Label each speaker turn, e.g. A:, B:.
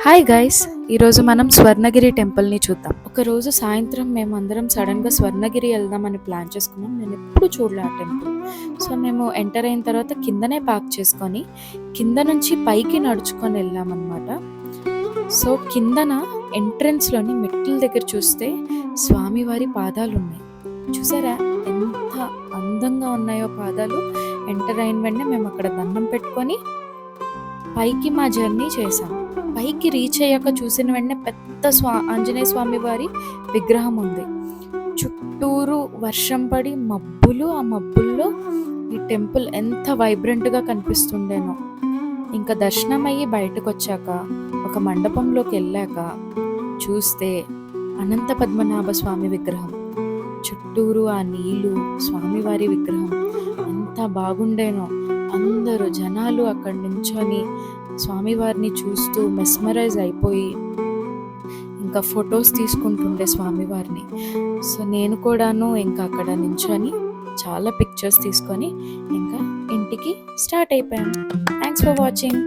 A: Hi guys, ఈరోజు మనం స్వర్ణగిరి టెంపుల్ని చూద్దాం. ఒకరోజు సాయంత్రం మేమందరం సడన్గా స్వర్ణగిరి వెళ్దామని ప్లాన్ చేసుకున్నాం. నేను ఎప్పుడు చూడలే ఆ టెంపుల్. సో మేము ఎంటర్ అయిన తర్వాత కిందనే పార్క్ చేసుకొని కింద నుంచి పైకి నడుచుకొని వెళ్ళామన్నమాట. సో కిందన ఎంట్రన్స్లోని మెట్ల దగ్గర చూస్తే స్వామివారి పాదాలు ఉన్నాయి. చూసారా ఎంత అందంగా ఉన్నాయో పాదాలు. ఎంటర్ అయిన వెంటనే మేము అక్కడ దండం పెట్టుకొని పైకి మా జర్నీ చేసాం. పైకి రీచ్ అయ్యాక చూసిన వెంటనే పెద్ద ఆంజనేయ స్వామి వారి విగ్రహం ఉంది. చుట్టూరు వర్షం పడి మబ్బులు, ఆ మబ్బుల్లో ఈ టెంపుల్ ఎంత వైబ్రెంట్గా కనిపిస్తుండేనో. ఇంకా దర్శనం అయ్యి బయటకు వచ్చాక ఒక మండపంలోకి వెళ్ళాక చూస్తే అనంత పద్మనాభ స్వామి విగ్రహం, చుట్టూరు ఆ నీళ్ళు, స్వామివారి విగ్రహం ఎంత బాగుండేనో. అందరూ జనాలు అక్కడ నించొని స్వామివారిని చూస్తూ మెస్మరైజ్ అయిపోయి ఇంకా ఫొటోస్ తీసుకుంటుండే స్వామివారిని. సో నేను కూడాను ఇంకా అక్కడ నించొని చాలా పిక్చర్స్ తీసుకొని ఇంకా ఇంటికి స్టార్ట్ అయిపోయాను. Thanks for watching.